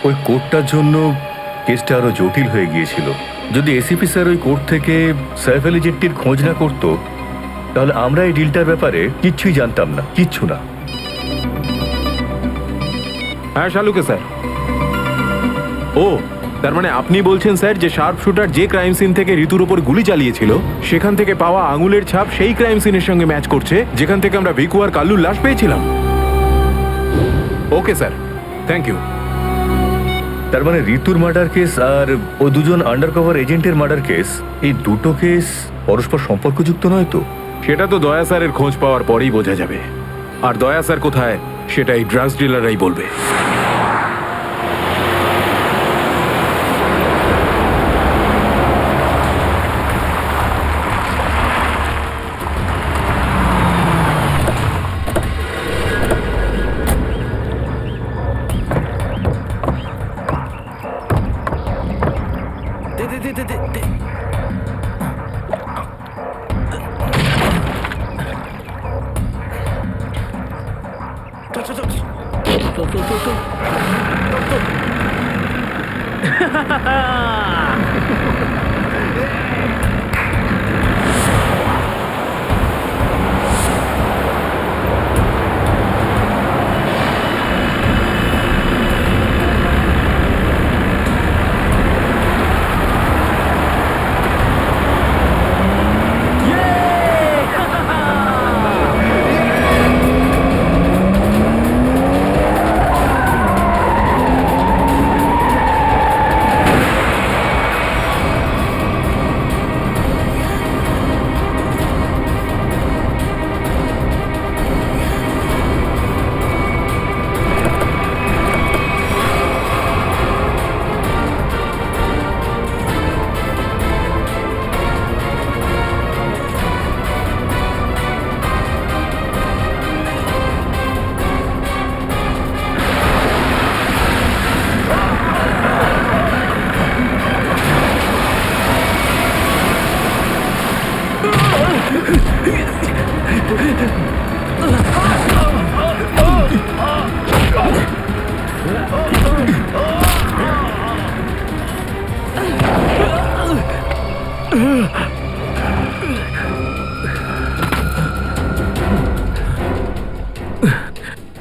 ওই কোর্টটার জন্য কেসটা আরো জটিল হয়ে গিয়েছিল। যদি এসিপি স্যার ওই কোর্ট থেকে সাইফ আলী জেট্টির খোঁজ না করতো, তাহলে আমরা এই ডিলটার ব্যাপারে কিচ্ছুই জানতাম না, কিচ্ছু না। হ্যাঁ শালুকে স্যার। ও, তার মানে আপনি বলছেন স্যার যে শার্প শুটার যে ক্রাইম সিন থেকে ঋতুর উপর গুলি চালিয়েছিল সেখান থেকে পাওয়া আঙুলের ছাপ সেই ক্রাইম সিনের সঙ্গে ম্যাচ করছে যেখান থেকে আমরা ভিকু আর কাল্লুর লাশ পেয়েছিলাম। Okay sir, thank you. তার মানে ঋতুর মার্ডার কেস আর ও দুজন আন্ডারকভার এজেন্টের মার্ডার কেস, এই দুটো কেস পরস্পর সম্পর্কযুক্ত নয় তো? সেটা তো দয়া স্যারের খোঁজ পাওয়ার পরেই বোঝা যাবে। আর দয়া স্যার কোথায় সেটা এই ড্রাগস ডিলাররাই বলবে।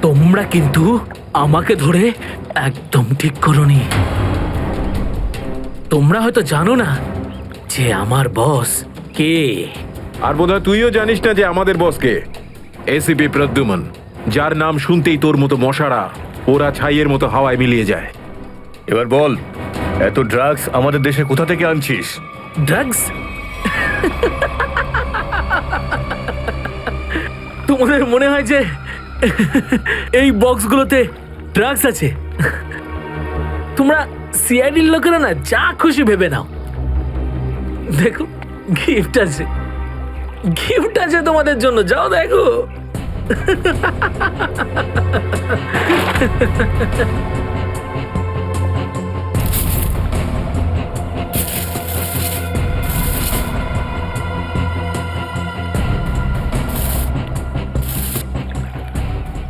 তোমরা কিন্তু আমাকে ধরে একদম ঠিক করোনি। তোমরা হয়তো জানো না যে আমার বস কে। আর বোধহয় তুইও জানিস না যে আমাদের বসকে, এসিপি প্রদ্যুমন, যার নাম শুনতেই তোর মতো মশারা ওরা ছাইয়ের মতো হাওয়ায় মিলিয়ে যায়। এবার বল, এত ড্রাগস আমাদের দেশে কোথা থেকে আনছিস? ড্রাগস? তোমাদের মনে হয় যে এই বক্সগুলোতে ড্রাগস আছে? তোমরা সিআইডির লোকেরা না যা খুশি ভেবে নাও। দেখো, গিফট আছে, গিফট আছে তোমাদের জন্য, যাও দেখো।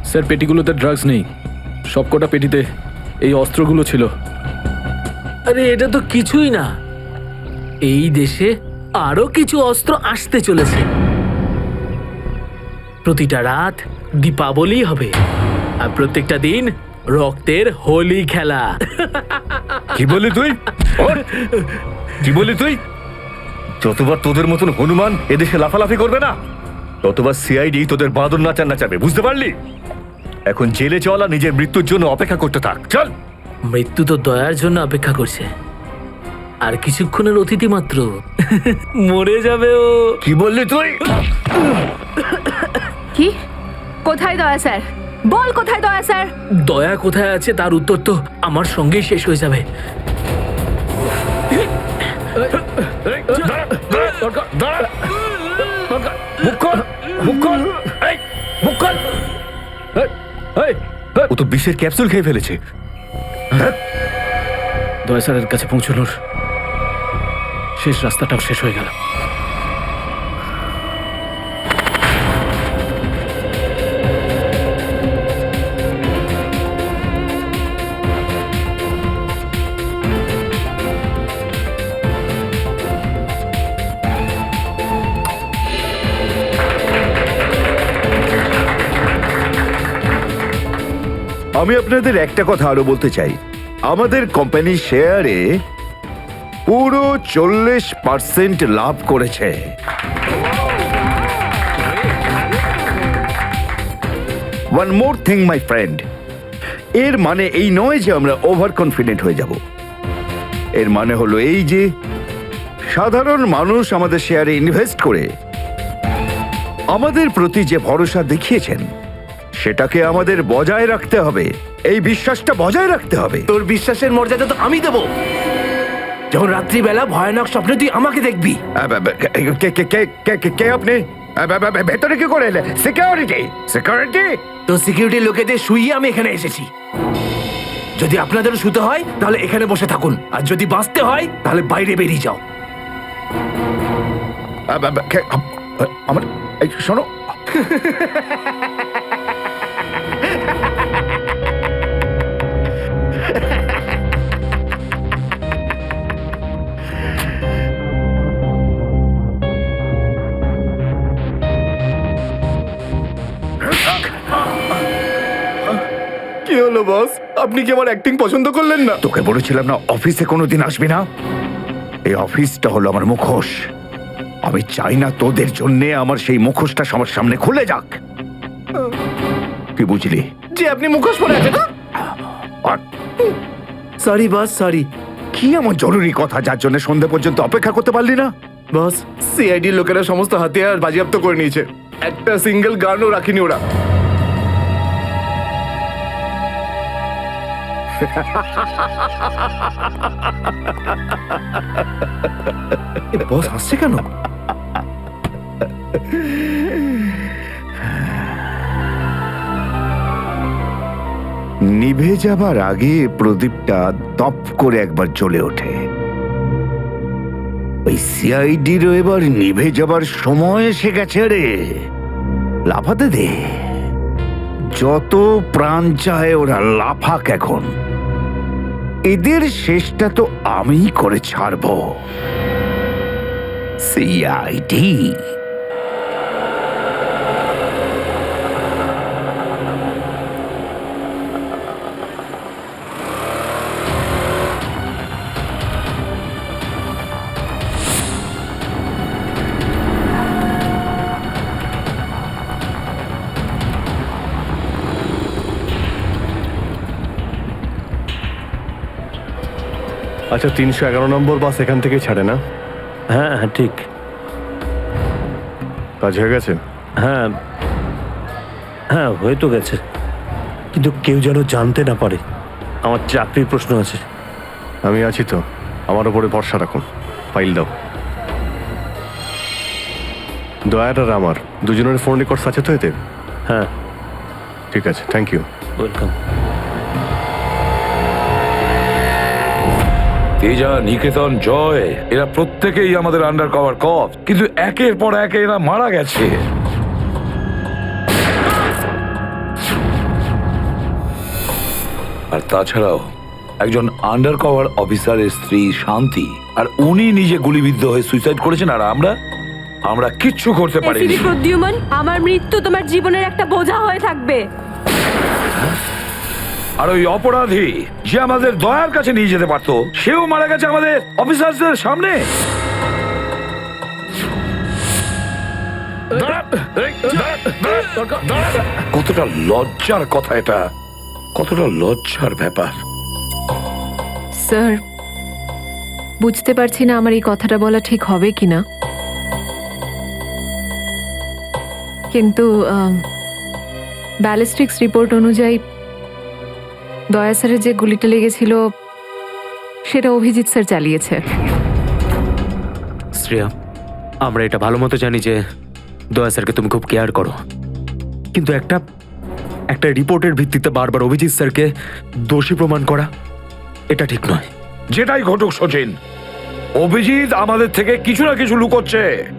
স্যার, পেটিগুলোতে ড্রাগস নেই, সবকটা পেটিতে এই অস্ত্রগুলো ছিল। আরে এটা তো কিছুই না, এই দেশে আরো কিছু অস্ত্র আসতে চলেছে। প্রতিটা রাত দীপাবলি হবে আর প্রত্যেকটা দিন রক্তের হোলি খেলা। কি বলি তুই? কি বলি তুই? যতবার তোদের মতন হনুমান এদেশে লাফালাফি করবে না, ততবার সিআইডি তোদের বাঁদর নাচাবে, বুঝতে পারলি? এখন জেলে চলা, নিজের মৃত্যুর জন্য অপেক্ষা করতে থাক, চল। মৃত্যু তো দয়ার জন্য অপেক্ষা করছে, আর কিছুক্ষণের অতিথি মাত্র, মরে যাবে ও। কি বললি তুই? কি? কোথায় দয়া স্যার? বল কোথায় দয়া স্যার? দয়া কোথায় আছে তার উত্তর তো আমার সঙ্গেই শেষ হয়ে যাবে। ও তো বিষের ক্যাপসুল খেয়ে ফেলেছে। দয়া স্যারের কাছে পৌঁছানোর শেষ রাস্তাটাও শেষ হয়ে গেল। আমি আপনাদের একটা কথা আরো বলতে চাই, আমাদের কোম্পানির শেয়ারে পুরো 40% লাভ করেছে। One more thing my friend, এর মানে এই নয় যে আমরা ওভার কনফিডেন্ট হয়ে যাব। এর মানে হলো এই যে সাধারণ মানুষ আমাদের শেয়ারে ইনভেস্ট করে আমাদের প্রতি যে ভরসা দেখিয়েছেন সেটাকে আমাদের বজায় রাখতে হবে। এই বিশ্বাসটা বজায় রাখতে হবে। তোর বিশ্বাসের মর্যাদা তো আমি দেবো যখন রাত্রিবেলা ভয়ানক স্বপ্নে তুই আমাকে দেখবি। কে আপনি? ভেতরে কি করে এলে? সিকিউরিটি সিকিউরিটি তো সিকিউরিটির লোকেদের শুইয়ে আমি এখানে এসেছি। যদি আপনাদেরও শুতে হয় তাহলে এখানে বসে থাকুন, আর যদি বাঁচতে হয় তাহলে বাইরে বেরিয়ে যাও। আমার শোনো, কি হলো বস, আপনি কি আমার অ্যাক্টিং পছন্দ করলেন না? তোকে বলেছিলাম না অফিসে কোনোদিন আসবি না। এই অফিসটা হলো আমার মুখোশ। আমি চাই না তোদের জন্যে আমার সেই মুখোশটা সবার সামনে খুলে যাক। কি বুঝলি? যে আপনি মুখোশ পরে আছেন। আর সরি বস, সরি। কি এমন জরুরি কথা যার জন্য সন্ধে পর্যন্ত অপেক্ষা করতে পারলি না? বস, সিআইডির লোকেরা সমস্ত হাতিয়ার বাজেয়াপ্ত করে নিয়েছে, একটা সিঙ্গেল গানও রাখিনি ওরা। বস হাসছে কেন? নিভে যাবার আগে প্রদীপটা দপ করে একবার জ্বলে ওঠে। ওই সিআইডিরও এবার নিভে যাবার সময় এসে গেছে রে। লাফাতে দে, যত প্রাণ চায় ওরা লাফাক এখন। এদের শেষটা তো আমি করে ছাড়বো। সিআইডি আচ্ছা, 311 নম্বর বাস এখান থেকে ছাড়ে না? হ্যাঁ হ্যাঁ ঠিক। কাজ হয়ে গেছে? হ্যাঁ হ্যাঁ হয়ে তো গেছে, কিন্তু কেউ যেন জানতে না পারে। আমার চাকরির প্রশ্ন আছে। আমি আছি তো, আমার উপরে ভরসা রাখুন। ফাইল দাও। দয়ার আর আমার দুজনের ফোন রেকর্ডস আছে তো এতে? হ্যাঁ। ঠিক আছে, থ্যাংক ইউ। ওয়েলকাম। তেজা, নিকেতন, জয়, এরা প্রত্যেকেই আমাদের আন্ডার কভার কপ, কিন্তু একের পর এক এরা মারা গেছে। আর তাছাড়াও একজন আন্ডার কভার অফিসারের স্ত্রী শান্তি, আর উনি নিজে গুলিবিদ্ধ হয়ে সুইসাইড করেছেন, আর আমরা কিচ্ছু করতে পারিনি। এসিডি প্রদ্যুমন, আমার মৃত্যু তোমার জীবনের একটা বোঝা হয়ে থাকবে। আর ওই অপরাধী যে আমাদের দয়ার কাছে নিয়ে যেতে পারতো, সেও মারা গেছে আমাদের অফিসারদের সামনে। কতটা লজ্জার কথা এটা, কতটা লজ্জার ব্যাপার। স্যার, বুঝতে পারছি না আমার এই কথাটা বলা ঠিক হবে কিনা, কিন্তু ব্যালিস্টিক্স রিপোর্ট অনুযায়ী দয়া স্যারের যে গুলিটা লেগেছিল সেটা অভিজিৎ স্যার চালিয়েছে। শ্রেয়া, আমরা এটা ভালো মতো জানি যে দয়া স্যারকে তুমি খুব কেয়ার করো, কিন্তু একটা রিপোর্টের ভিত্তিতে বারবার অভিজিৎ স্যারকে দোষী প্রমাণ করা এটা ঠিক নয়। যেটাই ঘটুক সচিন, অভিজিৎ আমাদের থেকে কিছু না কিছু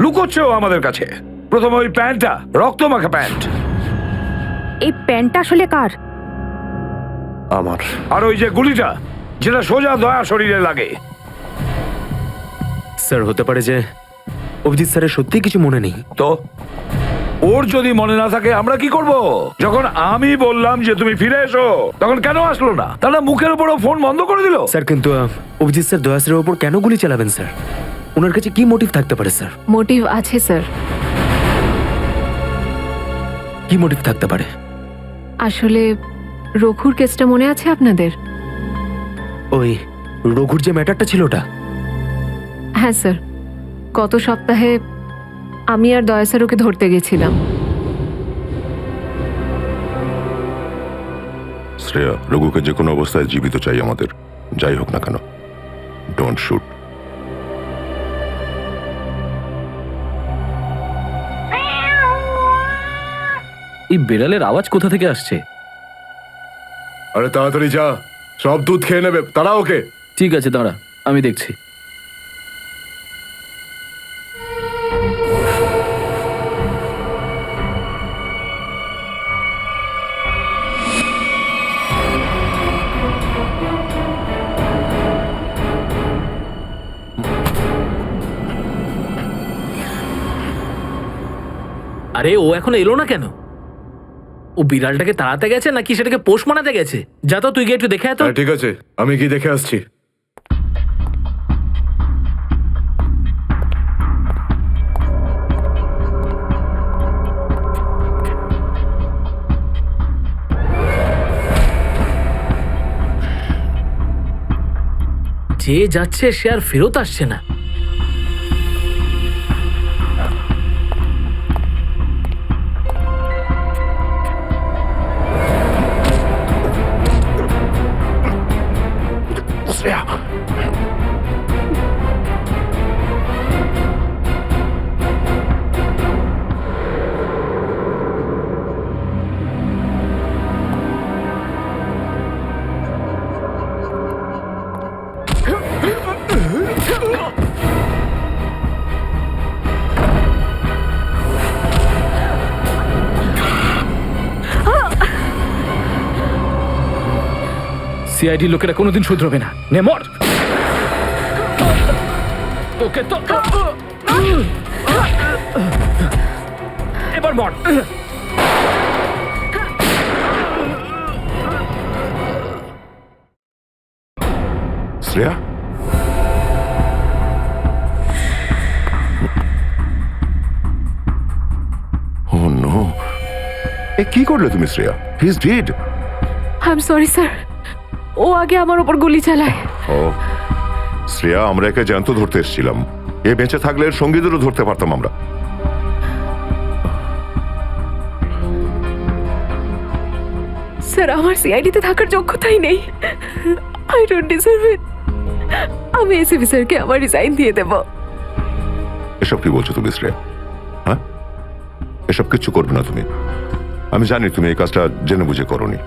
লুকোচ্ছেও আমাদের কাছে। প্রথমে ওই প্যান্টটা, রক্তমাখা প্যান্ট। এই প্যান্টটা আসলে কার? আমার। আর ওই যে গুলিটা, যেটা সোজা দয়া শরীরে লাগে। স্যার, হতে পারে যে অভিজিৎ স্যারের সত্যি কিছু মনে নেই। তো ওর যদি মনে না থাকে আমরা কি করব? যখন আমি বললাম যে তুমি ফিরে এসো, তখন কেন আসলো না? তাহলে মুখের উপরও ফোন বন্ধ করে দিল। স্যার কিন্তু অভিজিৎ স্যার দয়া স্যারের ওপর কেন গুলি চালাবেন স্যার? ওনার কাছে কি মোটিভ থাকতে পারে স্যার? মোটিভ আছে স্যার। কি মোটিভ থাকতে পারে? আসলে রঘুর কেসটা মনে আছে আপনাদের? ওই রঘুর যে ম্যাটারটা ছিল ওটা? হ্যাঁ স্যার, গত সপ্তাহে আমি আর দয়া স্যার ওকে ধরতে গেছিলাম। শ্রেয়া, রঘুকে যে কোনো অবস্থায় জীবিত চাই আমাদের, যাই হোক না কেন। Don't shoot. এই বেড়ালের আওয়াজ কোথা থেকে আসছে? আরে তাড়াতাড়ি যা, সব দুধ খেয়ে নেবে, তারা ওকে। ঠিক আছে, দাঁড়া, আমি দেখছি। আরে ও এখন এলো না কেন? ও বিড়ালটাকে তাড়াতে গেছে নাকি সেটাকে পোষ মানাতে গেছে? যা তো, তুই গিয়ে একটু দেখে আয় তো। ঠিক আছে, আমি কি দেখে আসছি। যে যাচ্ছে সে আর ফেরত আসছে না। সিআইডি লোকেরা কোনোদিন শুধরবে না। নে মর। তোকে তো এবার মর। শ্রেয়া, ও নো, এ কি করলে তুমি Shreya? He is dead. I am sorry sir, ও আগে আমার ওপর গুলি চালায়। ও শ্রেয়া, আমরা একে জ্যান্ত ধরতে এসেছিলাম। এ বেঁচে থাকলে এর সঙ্গীদেরও ধরতে পারতাম আমরা। স্যার, আমার সিআইডিতে থাকার যোগ্যতাই নেই। আই ডোন্ট ডিজার্ভ ইট। আমি এসিপি স্যারকে আমার রিজাইন দিয়ে দেব। এসব কি বলছো তুমি শ্রেয়া? হ্যাঁ, এসব কিচ্ছু করবে না তুমি। আমি জানি তুমি এই কাজটা জেনে বুঝে করোনি।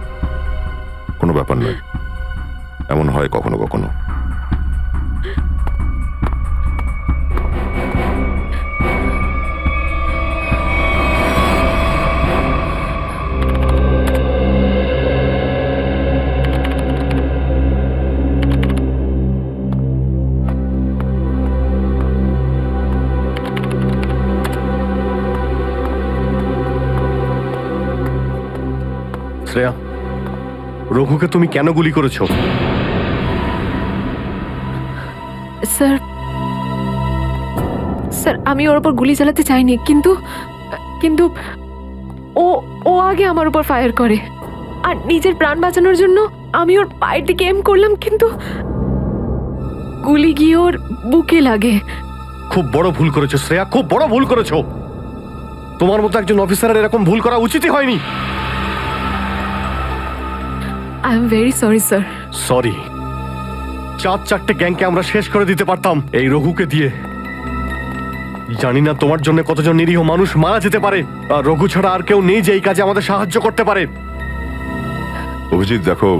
কোনো ব্যাপার নয়, এমন হয় কখনো কখনো। শ্রেয়া, রঘুকে তুমি কেন গুলি করেছো? স্যার, স্যার আমি ওর উপর গুলি চালাতে চাইনি, কিন্তু কিন্তু ও ও আগে আমার উপর ফায়ার করে। আর নিজের প্রাণ বাঁচানোর জন্য আমি ওর পায়ের দিকে এম করলাম, কিন্তু গুলি গিয়ে ওর বুকে লাগে। খুব বড় ভুল করেছো শ্রেয়া, খুব বড় ভুল করেছো। তোমার মতো একজন অফিসারের এরকম ভুল করা উচিতই হয়নি। I am very sorry sir. Sorry? 4-4টে গ্যাংকে আমরা শেষ করে দিতে পারতাম এই রঘুকে দিয়ে। জানি না তোমার জন্য কতজন নিরীহ মানুষ মারা যেতে পারে, আর রঘু ছাড়া আর কেউ নেই যে এই কাজে আমাদের সাহায্য করতে পারে। অভিজিৎ দেখো,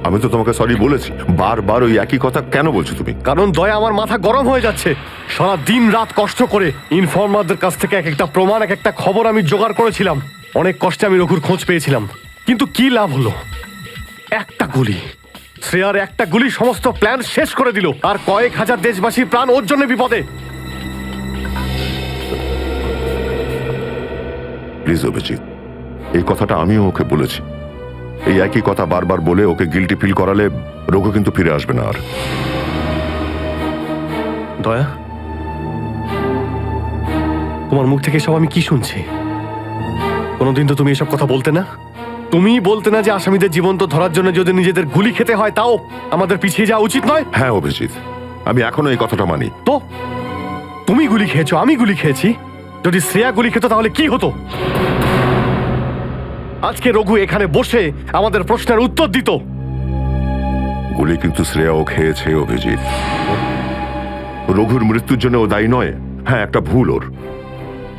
আমি তো তোমাকে সরি বলেছি। বারবার ওই একই কথা কেন বলছো তুমি? কারণ দয়া আমার মাথা গরম হয়ে যাচ্ছে। সারা দিন রাত কষ্ট করে ইনফর্মারদের কাছ থেকে এক একটা প্রমাণ, এক একটা খবর আমি জোগাড় করেছিলাম। অনেক কষ্টে আমি রঘুর খোঁজ পেয়েছিলাম, কিন্তু কি লাভ হলো? একটা গুলি, শ্রেয়ার একটা গুলি সমস্ত প্ল্যান শেষ করে দিল, আর কয়েক হাজার দেশবাসীর প্রাণ ওর জন্য বিপদে। প্লিজ অভিজিৎ, এই কথাটা আমিও ওকে বলেছি। এই একই কথা বারবার বলে ওকে গিল্টি ফিল করালে রঘু কিন্তু ফিরে আসবে না আর। দয়া, তোমার মুখ থেকে সব আমি কি শুনছি? কোনোদিন তো তুমি এসব কথা বলতে না। তুমি বলতে না যে আসামিদের জীবন্ত ধরার জন্য যদি নিজেদের গুলি খেতে হয় তাও আমাদের পিছিয়ে যাওয়া উচিত নয়। হ্যাঁ অভিজিৎ, আমি এখনো এই কথাটা মানি। তো তুমি গুলি খেয়েছো, আমি গুলি খেয়েছি। যদি শ্রেয়া গুলি খেত তাহলে কি হতো? আজকে রঘু এখানে বসে আমাদের প্রশ্নের উত্তর দিত। গুলি কিন্তু শ্রেয়াও খেয়েছে অভিজিৎ। রঘুর মৃত্যুর জন্য ও দায়ী নয়। হ্যাঁ, একটা ভুল ওর।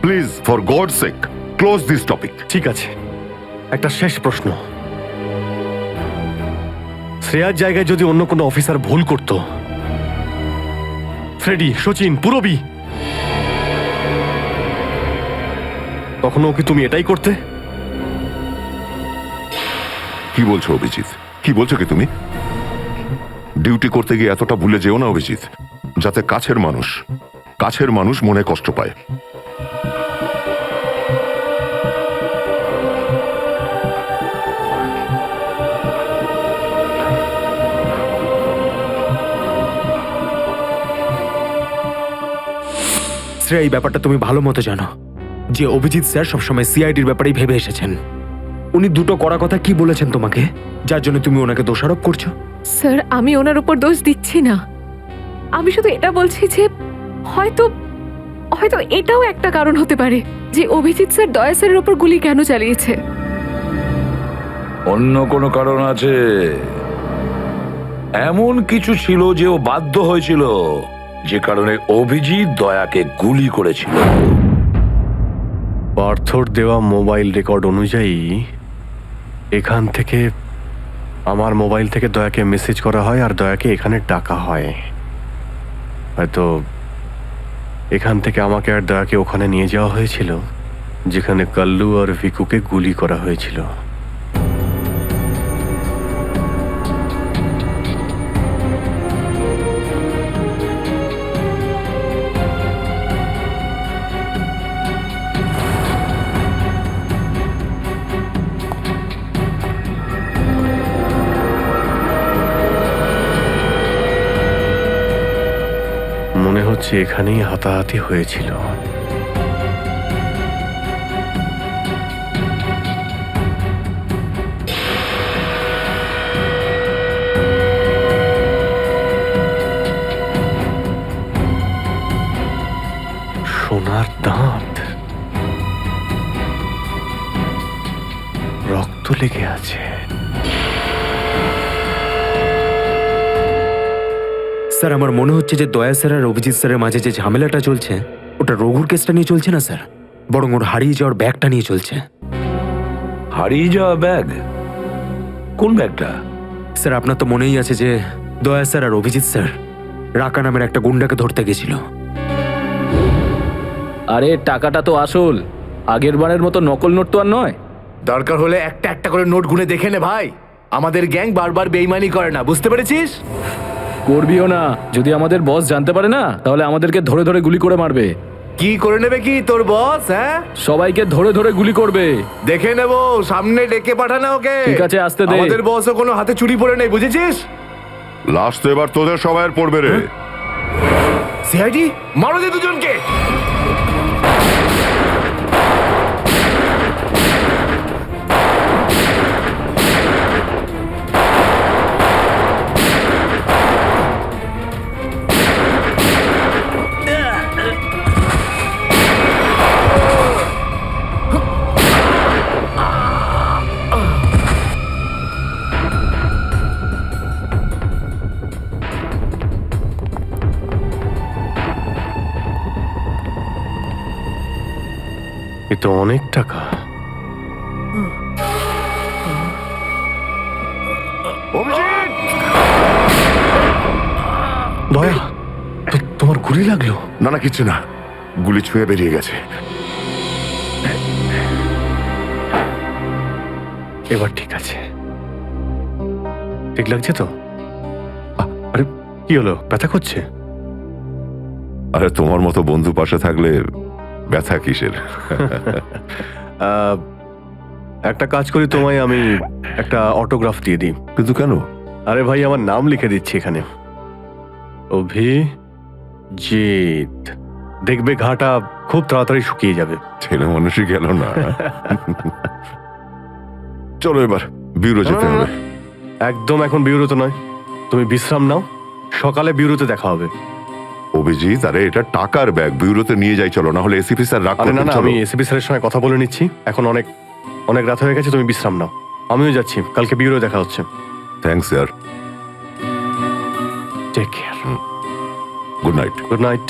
Please, for God sake, close this topic. ঠিক আছে, একটা শেষ প্রশ্ন। শ্রেয়ার জায়গায় যদি অন্য কোনো অফিসার ভুল করত, ফ্রেডি, সচিন, পুরবী, তখনও কি তুমি এটাই করতে? কি বলছো অভিজিৎ? কি বলছো কি তুমি? ডিউটি করতে গিয়ে এতটা ভুলে যেও না অভিজিৎ, যাতে কাছের মানুষ মনে কষ্ট পায়। শ্রেয়া, এই ব্যাপারটা তুমি ভালো মতো জানো যে অভিজিৎ স্যার সবসময় সিআইডির ব্যাপারেই ভেবে এসেছেন। উনি দুটো কড়া কথা কি বলেছেন তোমাকে, যার জন্য তুমি ওনাকে দোষারোপ করছো? স্যার, আমি ওনার উপর দোষ দিচ্ছি না। আমি শুধু এটা বলছি যে হয়তো হয়তো এটাও একটা কারণ হতে পারে যে অভিজিৎ স্যার দয়া স্যারের উপর গুলি কেন চালিয়েছে। অন্য কোনো কারণ আছে? এমন কিছু ছিল যে ও বাধ্য হয়েছিল, যে কারণে অভিজিৎ দয়াকে গুলি করেছিল। পার্থর দেওয়া মোবাইল রেকর্ড অনুযায়ী এখান থেকে আমার মোবাইল থেকে দয়াকে মেসেজ করা হয় আর দয়াকে এখানে ডাকা হয়। হয়তো এখান থেকে আমাকে আর দয়াকে ওখানে নিয়ে যাওয়া হয়েছিল যেখানে কাল্লু আর ভিকুকে গুলি করা হয়েছিল। মনে হচ্ছে এখানেই হাতাহাতি হয়েছিল। সোনার দাঁত, রক্ত লেগে আছে। স্যার, আমার মনে হচ্ছে যে দয়া স্যার আর অভিজিৎ স্যারের মাঝে যে ঝামেলাটা চলছে ওটা রঘুর কেসটা নিয়ে চলছে না স্যার, বরং ওর হারিয়ে যাওয়ার ব্যাগটা নিয়ে চলছে। হারিয়ে যাওয়া ব্যাগ? কোন ব্যাগটা? স্যার, আপনার তো মনেই আছে যে দয়া স্যার আর অভিজিৎ স্যার রাকা নামের একটা গুন্ডাকে ধরতে গেছিল। আরে টাকাটা তো আসল, আগের বারের মতো নকল নোট তো আর নয়। দরকার হলে একটা একটা করে নোট গুনে দেখে নে ভাই। আমাদের গ্যাং বারবার বেইমানি করে না, বুঝতে পেরেছিস? করবিও না। যদি আমাদের বস জানতে পারে না তাহলে আমাদেরকে ধরে ধরে গুলি করে মারবে। কি করে নেবে কি তোর বস? হ্যাঁ, সবাইকে ধরে ধরে গুলি করবে। দেখে নেবো, সামনে ডেকে পাঠানো ওকে। ঠিক আছে, আসতে দে। আমাদের বসও কোনো হাতে চুরি পড়ে নেই, বুঝেছিস? লাস্ট তো এবার তোদের সবাইয়ের পড়বে রে। সিআইডি মারো দে দুজনকে। এ তো অনেক টাকা। দয়া, তোমার গুলি লাগলো? না না, কিছু না, গুলি ছুঁয়ে বেরিয়ে গেছে। এবার ঠিক আছে, ঠিক লাগছে তো? আরে কি হলো, ব্যথা করছে? আরে তোমার মতো বন্ধু পাশে থাকলে ব্যথা কিসের? একটা কাজ করি, তোমায় আমি একটা অটোগ্রাফ দিয়ে দিই। কিন্তু কেন? আরে ভাই, আমার নাম লিখে দিচ্ছি এখানে, অভিজিৎ। দেখবে ঘাটা খুব তাড়াতাড়ি শুকিয়ে যাবে। ছেলে মানুষই গেল না। চলো এবার বিউরো যেতে হবে। একদম এখন বিউরোতে নয়, তুমি বিশ্রাম নাও, সকালে বিউরোতে দেখা হবে। অভিজিৎ, আরে এটা টাকার ব্যাগ, বিউরোতে নিয়ে যাই চলো, না হলে এসিপি স্যার রাগ আরে না করবেন। না, চলো। আমি এসিপি স্যারের সঙ্গে কথা বলে নিচ্ছি, এখন অনেক অনেক রাত হয়ে গেছে, তুমি বিশ্রাম নাও। আমিও যাচ্ছি, কালকে বিউরো দেখা হচ্ছে। Thanks sir. Take care. Good night. Good night.